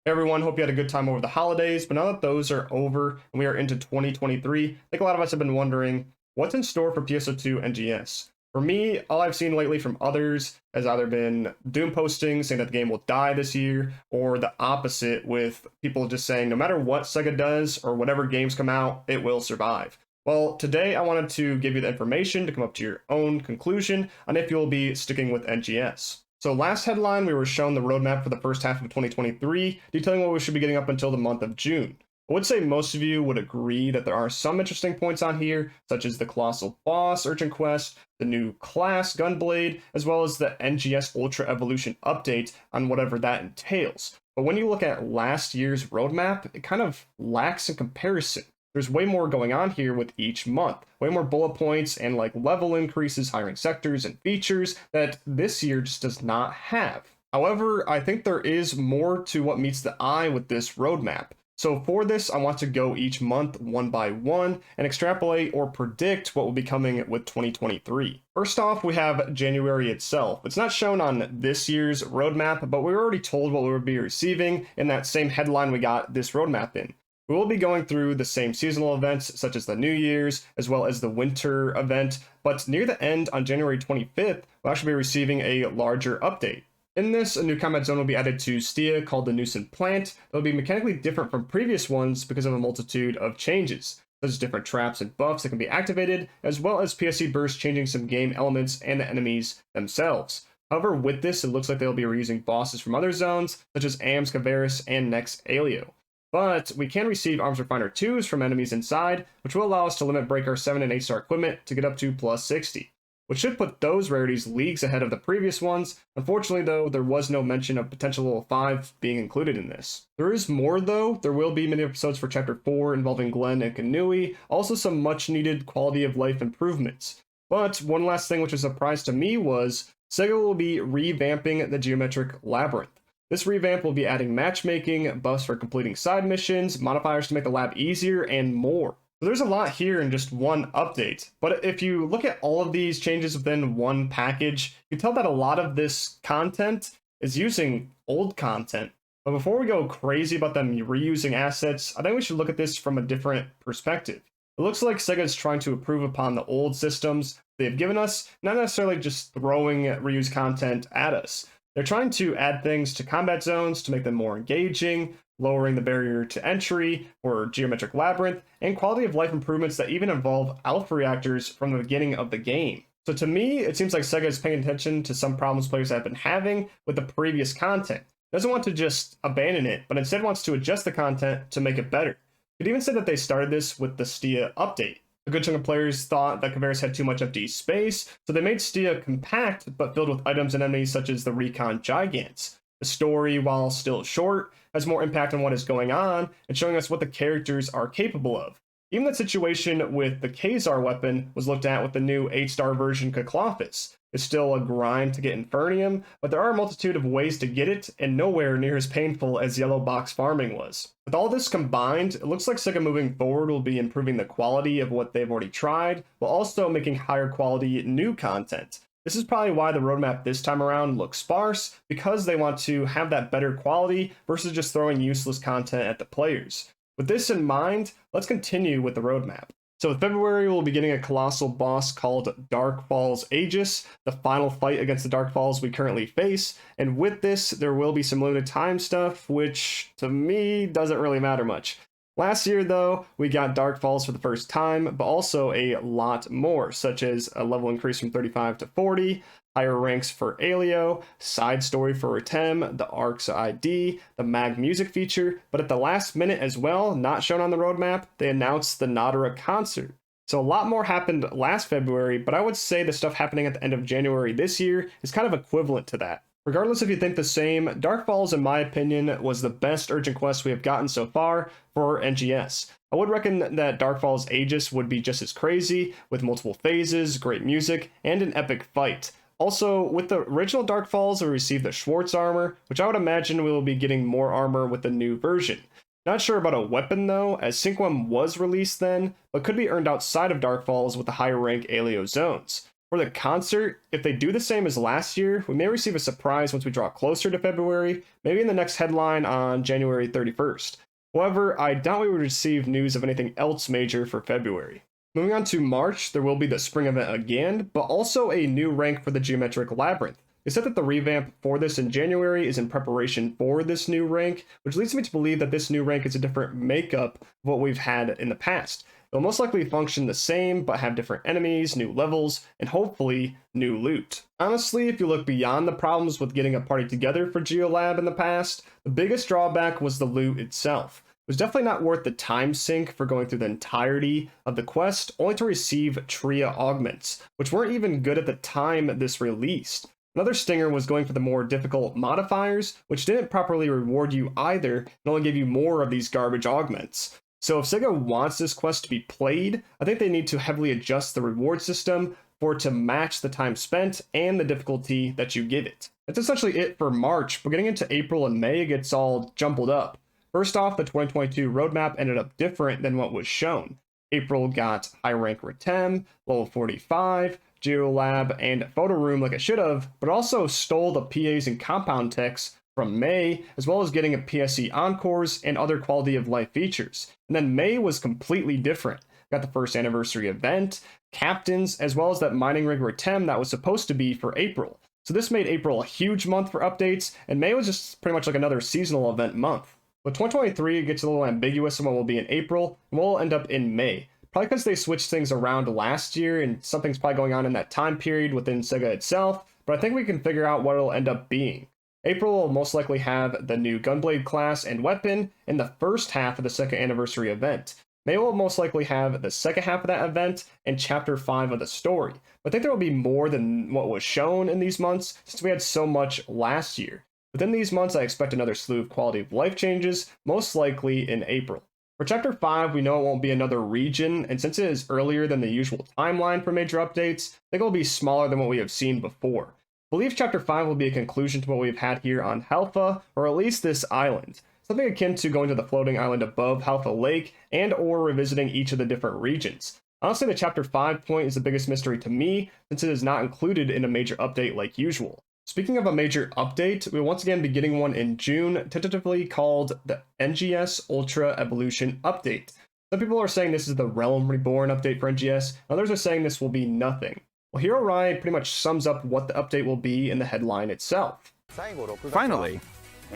Hey everyone, hope you had a good time over the holidays, but now that those are over and we are into 2023, I think a lot of us have been wondering what's in store for PSO2 NGS. For me, all I've seen lately from others has either been doom posting saying that the game will die this year, or the opposite with people just saying no matter what SEGA does or whatever games come out, it will survive. Well, today I wanted to give you the information to come up to your own conclusion on if you'll be sticking with NGS. So last headline, we were shown the roadmap for the first half of 2023, detailing what we should be getting up until the month of June. I would say most of you would agree that there are some interesting points on here, such as the Colossal Boss Urgent Quest, the new class Gunblade, as well as the NGS Ultra Evolution update on whatever that entails. But when you look at last year's roadmap, it kind of lacks in comparison. There's way more going on here with each month, way more bullet points and like level increases, hiring sectors and features that this year just does not have. However, I think there is more to what meets the eye with this roadmap. So for this, I want to go each month one by one and extrapolate or predict what will be coming with 2023. First off, we have January itself. It's not shown on this year's roadmap, but we were already told what we would be receiving in that same headline we got this roadmap in. We will be going through the same seasonal events such as the New Year's as well as the winter event, but near the end on January 25th, we'll actually be receiving a larger update. In this, a new combat zone will be added to STIA called the Nuisance Plant. It will be mechanically different from previous ones because of a multitude of changes, such as different traps and buffs that can be activated, as well as PSC bursts changing some game elements and the enemies themselves. However, with this, it looks like they'll be reusing bosses from other zones, such as Ams, Caveris, and Nex Alio. But we can receive Arms Refiner 2s from enemies inside, which will allow us to limit break our 7 and 8 star equipment to get up to plus 60, which should put those rarities leagues ahead of the previous ones. Unfortunately though, there was no mention of potential level 5 being included in this. There is more though. There will be many episodes for Chapter 4 involving Glenn and Kanui, also some much needed quality of life improvements. But one last thing which was a surprise to me was SEGA will be revamping the Geometric Labyrinth. This revamp will be adding matchmaking, buffs for completing side missions, modifiers to make the lab easier, and more. So there's a lot here in just one update, but if you look at all of these changes within one package, you can tell that a lot of this content is using old content. But before we go crazy about them reusing assets, I think we should look at this from a different perspective. It looks like SEGA is trying to improve upon the old systems they've given us, not necessarily just throwing reused content at us. They're trying to add things to combat zones to make them more engaging, lowering the barrier to entry for Geometric Labyrinth, and quality of life improvements that even involve alpha reactors from the beginning of the game. So to me, it seems like SEGA is paying attention to some problems players have been having with the previous content. It doesn't want to just abandon it, but instead wants to adjust the content to make it better. It even said that they started this with the STIA update. A good chunk of players thought that Caveris had too much empty space, so they made STIA compact but filled with items and enemies such as the Recon Gigants. The story, while still short, has more impact on what is going on and showing us what the characters are capable of. Even the situation with the Khazar weapon was looked at with the new 8-star version Keklophis. It's still a grind to get Infernium, but there are a multitude of ways to get it, and nowhere near as painful as yellow box farming was. With all this combined, it looks like SEGA moving forward will be improving the quality of what they've already tried, while also making higher quality new content. This is probably why the roadmap this time around looks sparse, because they want to have that better quality versus just throwing useless content at the players. With this in mind, let's continue with the roadmap. So in February, we'll be getting a colossal boss called Dark Falls Aegis, the final fight against the Dark Falls we currently face, and with this, there will be some limited time stuff, which to me doesn't really matter much. Last year though, we got Dark Falls for the first time, but also a lot more, such as a level increase from 35 to 40, higher ranks for Alio, side story for Artem, the Arcs ID, the Mag music feature, but at the last minute as well, not shown on the roadmap, they announced the Nadara concert. So a lot more happened last February, but I would say the stuff happening at the end of January this year is kind of equivalent to that. Regardless if you think the same, Dark Falls, in my opinion, was the best urgent quest we have gotten so far for NGS. I would reckon that Dark Falls Aegis would be just as crazy, with multiple phases, great music, and an epic fight. Also, with the original Dark Falls, we received the Schwartz armor, which I would imagine we will be getting more armor with the new version. Not sure about a weapon though, as Sinquam was released then, but could be earned outside of Dark Falls with the higher rank Alio zones. For the concert, if they do the same as last year, we may receive a surprise once we draw closer to February, maybe in the next headline on January 31st. However, I doubt we would receive news of anything else major for February. Moving on to March, there will be the spring event again, but also a new rank for the Geometric Labyrinth. They said that the revamp for this in January is in preparation for this new rank, which leads me to believe that this new rank is a different makeup of what we've had in the past. It'll most likely function the same, but have different enemies, new levels, and hopefully new loot. Honestly, if you look beyond the problems with getting a party together for GeoLab in the past, the biggest drawback was the loot itself. It was definitely not worth the time sink for going through the entirety of the quest, only to receive Tria augments, which weren't even good at the time this released. Another stinger was going for the more difficult modifiers, which didn't properly reward you either, and only gave you more of these garbage augments. So if SEGA wants this quest to be played, I think they need to heavily adjust the reward system for it to match the time spent and the difficulty that you give it. That's essentially it for March, but getting into April and May, it gets all jumbled up. First off, the 2022 roadmap ended up different than what was shown. April got high rank Retem, level 45, GeoLab, and Photo Room like it should have, but also stole the PAs and compound techs from May, as well as getting a PSE Encores and other quality of life features. And then May was completely different. Got the first anniversary event, captains, as well as that mining rig Retem that was supposed to be for April. So this made April a huge month for updates, and May was just pretty much like another seasonal event month. But 2023 gets a little ambiguous on what will be in April, and what will end up in May. Probably because they switched things around last year, and something's probably going on in that time period within SEGA itself, but I think we can figure out what it'll end up being. April will most likely have the new Gunblade class and weapon in the first half of the second anniversary event. May will most likely have the second half of that event and chapter 5 of the story. But I think there will be more than what was shown in these months, since we had so much last year. Within these months, I expect another slew of quality of life changes, most likely in April. For Chapter 5, we know it won't be another region, and since it is earlier than the usual timeline for major updates, I think it will be smaller than what we have seen before. I believe Chapter 5 will be a conclusion to what we've had here on Halpha, or at least this island. Something akin to going to the floating island above Halpha Lake, and or revisiting each of the different regions. Honestly, the Chapter 5 point is the biggest mystery to me, since it is not included in a major update like usual. Speaking of a major update, we'll once again be getting one in June, tentatively called the NGS Ultra Evolution Update. Some people are saying this is the Realm Reborn update for NGS, others are saying this will be nothing. Well, Hero Ride pretty much sums up what the update will be in the headline itself. Finally,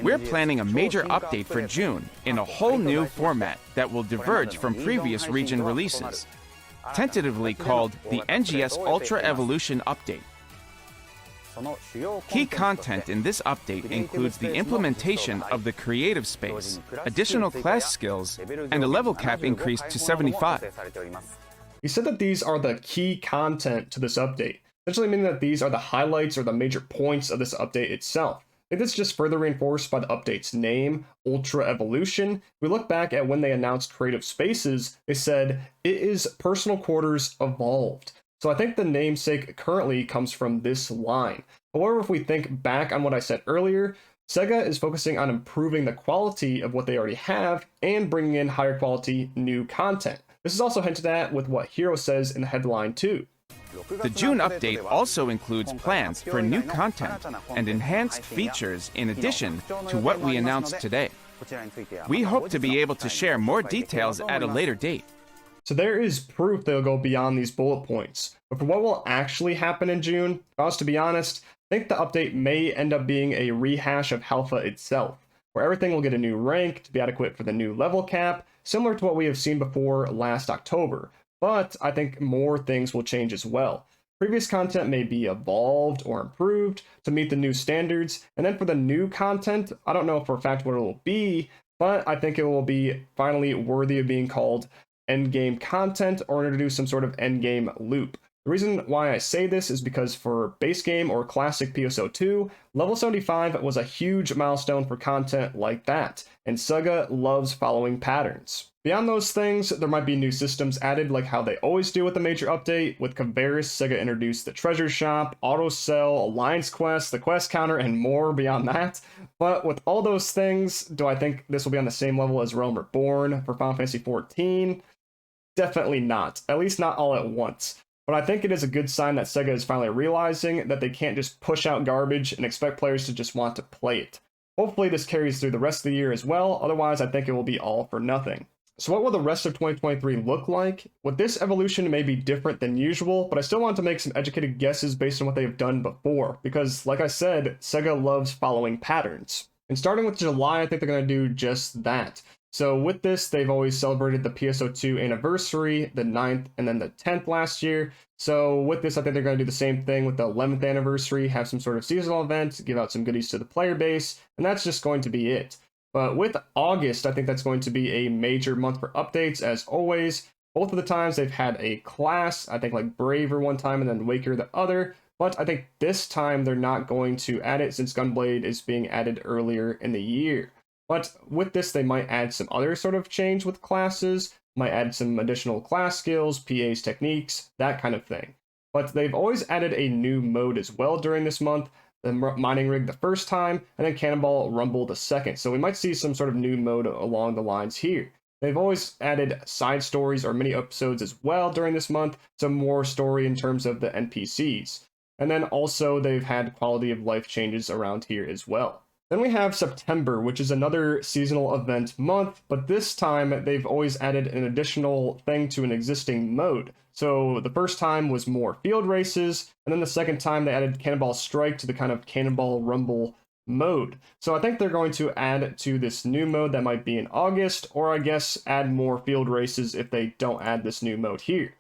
we're planning a major update for June in a whole new format that will diverge from previous region releases, tentatively called the NGS Ultra Evolution Update. Key content in this update includes the implementation of the creative space, additional class skills, and a level cap increase to 75. He said that these are the key content to this update, essentially meaning that these are the highlights or the major points of this update itself. I think this is just further reinforced by the update's name, Ultra Evolution. If we look back at when they announced creative spaces, they said, it is personal quarters evolved. So I think the namesake currently comes from this line. However, if we think back on what I said earlier, SEGA is focusing on improving the quality of what they already have and bringing in higher quality new content. This is also hinted at with what Hero says in the headline too. The June update also includes plans for new content and enhanced features in addition to what we announced today. We hope to be able to share more details at a later date. So there is proof they'll go beyond these bullet points. But for what will actually happen in June, if I was to be honest, I think the update may end up being a rehash of Halpha itself, where everything will get a new rank to be adequate for the new level cap, similar to what we have seen before last October. But I think more things will change as well. Previous content may be evolved or improved to meet the new standards, and then for the new content, I don't know for a fact what it will be, but I think it will be finally worthy of being called endgame content or introduce some sort of endgame loop. The reason why I say this is because for base game or classic PSO2, level 75 was a huge milestone for content like that, and SEGA loves following patterns. Beyond those things, there might be new systems added like how they always do with a major update. With Converis, SEGA introduced the Treasure Shop, Auto Sell, Alliance Quest, the Quest Counter, and more beyond that. But with all those things, do I think this will be on the same level as Realm Reborn for Final Fantasy XIV? Definitely not. At least not all at once. But I think it is a good sign that SEGA is finally realizing that they can't just push out garbage and expect players to just want to play it. Hopefully this carries through the rest of the year as well, otherwise I think it will be all for nothing. So what will the rest of 2023 look like? With this evolution, it may be different than usual, but I still want to make some educated guesses based on what they have done before, because like I said, SEGA loves following patterns. And starting with July, I think they're going to do just that. So with this, they've always celebrated the PSO2 anniversary, the 9th, and then the 10th last year. So with this, I think they're going to do the same thing with the 11th anniversary, have some sort of seasonal event, give out some goodies to the player base, and that's just going to be it. But with August, I think that's going to be a major month for updates, as always. Both of the times they've had a class, I think like Braver one time and then Waker the other. But I think this time they're not going to add it since Gunblade is being added earlier in the year. But with this, they might add some other sort of change with classes, might add some additional class skills, PA's techniques, that kind of thing. But they've always added a new mode as well during this month, the mining rig the first time, and then Cannonball Rumble the second. So we might see some sort of new mode along the lines here. They've always added side stories or mini episodes as well during this month, some more story in terms of the NPCs. And then also they've had quality of life changes around here as well. Then we have September, which is another seasonal event month, but this time they've always added an additional thing to an existing mode. So the first time was more field races, and then the second time they added Cannonball Strike to the kind of Cannonball Rumble mode. So I think they're going to add to this new mode that might be in August, or I guess add more field races if they don't add this new mode here.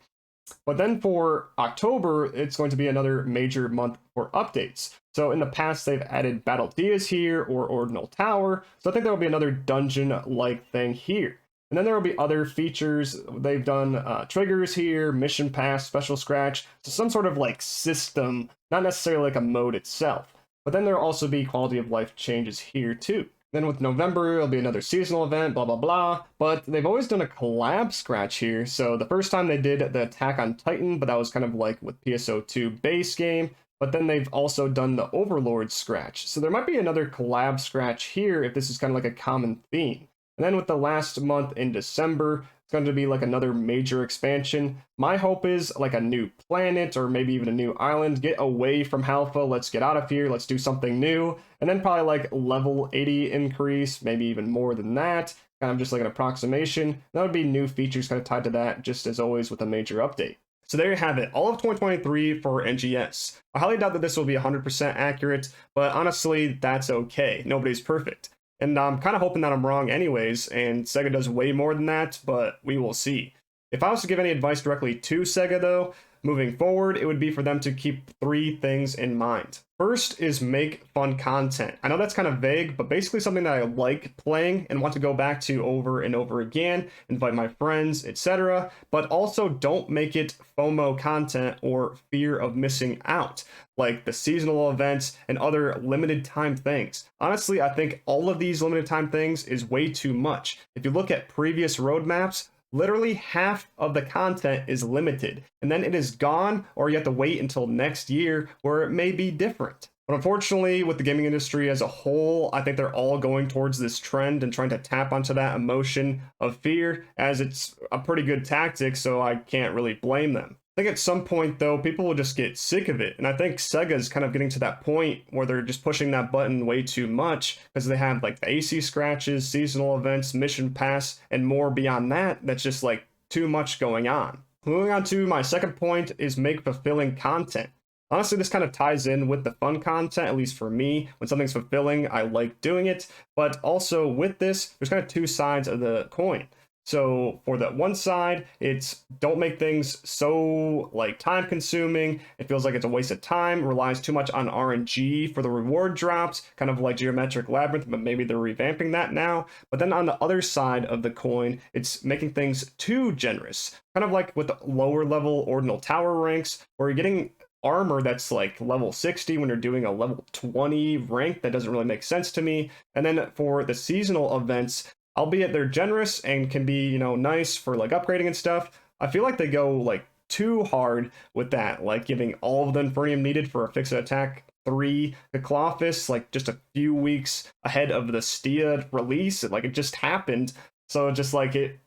But then for October, it's going to be another major month for updates. So in the past, they've added Battle Diaz here or Ordinal Tower. So I think there will be another dungeon-like thing here. And then there will be other features. They've done triggers here, mission pass, special scratch. So some sort of like system, not necessarily like a mode itself. But then there will also be quality of life changes here too. Then with November, it'll be another seasonal event, blah, blah, blah. But they've always done a collab scratch here. So the first time they did the Attack on Titan, but that was kind of like with PSO2 base game. But then they've also done the Overlord scratch. So there might be another collab scratch here if this is kind of like a common theme. And then with the last month in December, it's going to be like another major expansion. My hope is like a new planet or maybe even a new island. Get away from Halpha. Let's get out of here. Let's do something new. And then probably like level 80 increase, maybe even more than that. Kind of just like an approximation. That would be new features kind of tied to that, just as always with a major update. So there you have it, all of 2023 for NGS. I highly doubt that this will be 100% accurate, but honestly, that's okay. Nobody's perfect. And I'm kind of hoping that I'm wrong anyways, and SEGA does way more than that, but we will see. If I was to give any advice directly to SEGA though, moving forward, it would be for them to keep 3 things in mind. First is make fun content. I know that's kind of vague, but basically something that I like playing and want to go back to over and over again, invite my friends, etc. But also don't make it FOMO content or fear of missing out, like the seasonal events and other limited time things. Honestly, I think all of these limited time things is way too much. If you look at previous roadmaps, literally half of the content is limited, and then it is gone, or you have to wait until next year where it may be different. But unfortunately, with the gaming industry as a whole, I think they're all going towards this trend and trying to tap onto that emotion of fear, as it's a pretty good tactic, so I can't really blame them. I think at some point, though, people will just get sick of it. And I think Sega's kind of getting to that point where they're just pushing that button way too much because they have like the AC scratches, seasonal events, mission pass, and more beyond that. That's just like too much going on. Moving on to my second point is make fulfilling content. Honestly, this kind of ties in with the fun content, at least for me. When something's fulfilling, I like doing it. But also with this, there's kind of 2 sides of the coin. So for the one side, it's don't make things so like time consuming. It feels like it's a waste of time, relies too much on RNG for the reward drops, kind of like Geometric Labyrinth, but maybe they're revamping that now. But then on the other side of the coin, it's making things too generous, kind of like with the lower level Ordinal Tower ranks, where you're getting armor that's like level 60 when you're doing a level 20 rank. That doesn't really make sense to me. And then for the seasonal events, albeit they're generous and can be, you know, nice for like upgrading and stuff, I feel like they go like too hard with that, like giving all of the Infernum needed for a Fixed Attack 3 the Clawfist, like just a few weeks ahead of the Stia release. Like it just happened. So just like it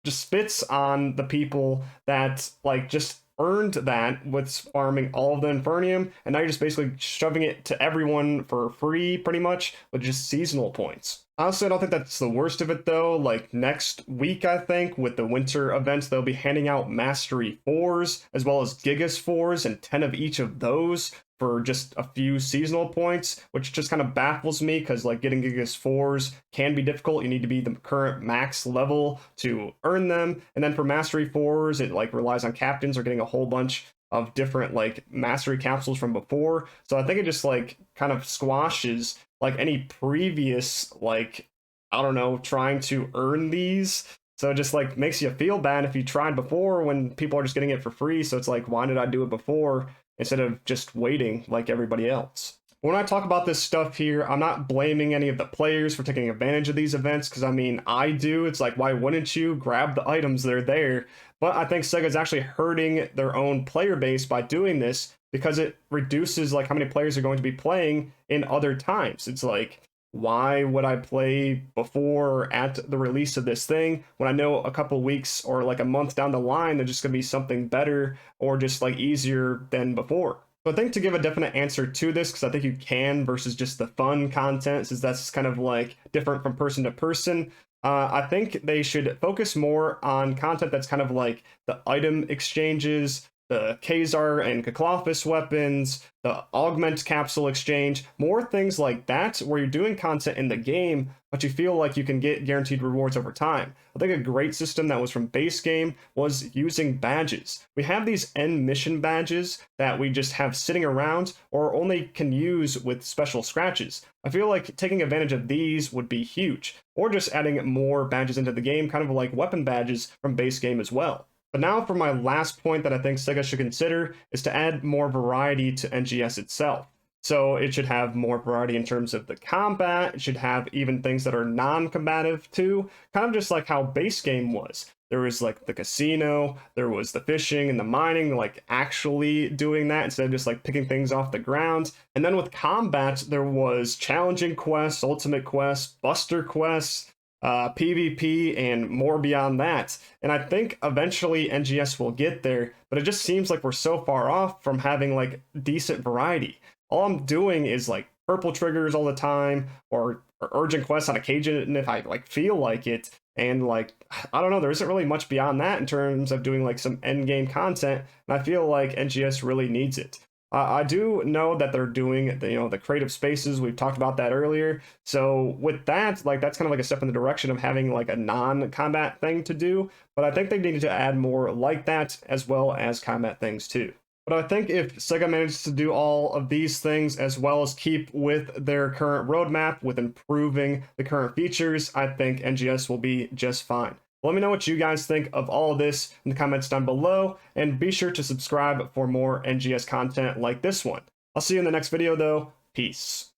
just spits on the people that like just earned that with farming all of the Infernium, and now you're just basically shoving it to everyone for free, pretty much, with just seasonal points. Honestly, I don't think that's the worst of it, though. Like, next week, I think, with the winter events, they'll be handing out Mastery 4s, as well as Gigas 4s, and 10 of each of those for just a few seasonal points, which just kind of baffles me, because, like, getting Gigas 4s can be difficult. You need to be the current max level to earn them, and then for Mastery 4s, it, like, relies on captains or getting a whole bunch of different, like, Mastery capsules from before, so I think it just, like, kind of squashes like any previous, like, I don't know, trying to earn these. So it just like makes you feel bad if you tried before when people are just getting it for free. So it's like, why did I do it before instead of just waiting like everybody else? When I talk about this stuff here, I'm not blaming any of the players for taking advantage of these events, because I mean, I do. It's like, why wouldn't you grab the items? They're there. But I think Sega's actually hurting their own player base by doing this, because it reduces like how many players are going to be playing in other times. It's like, why would I play before or at the release of this thing when I know a couple weeks or like a month down the line there's just going to be something better or just like easier than before? So I think to give a definite answer to this, because I think you can versus just the fun content, since that's kind of like different from person to person, I think they should focus more on content that's kind of like the item exchanges, the Khazar and Kaklofis weapons, the Augment capsule exchange, more things like that where you're doing content in the game, but you feel like you can get guaranteed rewards over time. I think a great system that was from base game was using badges. We have these end mission badges that we just have sitting around or only can use with special scratches. I feel like taking advantage of these would be huge, or just adding more badges into the game, kind of like weapon badges from base game as well. But now for my last point that I think Sega should consider is to add more variety to NGS itself. So it should have more variety in terms of the combat, it should have even things that are non-combative too, kind of just like how base game was. There was like the casino, there was the fishing and the mining, like actually doing that instead of just like picking things off the ground. And then with combat, there was challenging quests, ultimate quests, buster quests, PvP, and more beyond that. And I think eventually NGS will get there, but it just seems like we're so far off from having like decent variety. All I'm doing is like purple triggers all the time, or urgent quests on occasion if I like feel like it. And like, I don't know, there isn't really much beyond that in terms of doing like some end game content, and I feel like NGS really needs it. I do know that they're doing the creative spaces. We've talked about that earlier. So with that, like that's kind of like a step in the direction of having like a non-combat thing to do. But I think they need to add more like that as well as combat things too. But I think if Sega manages to do all of these things as well as keep with their current roadmap with improving the current features, I think NGS will be just fine. Let me know what you guys think of all of this in the comments down below, and be sure to subscribe for more NGS content like this one. I'll see you in the next video though. Peace.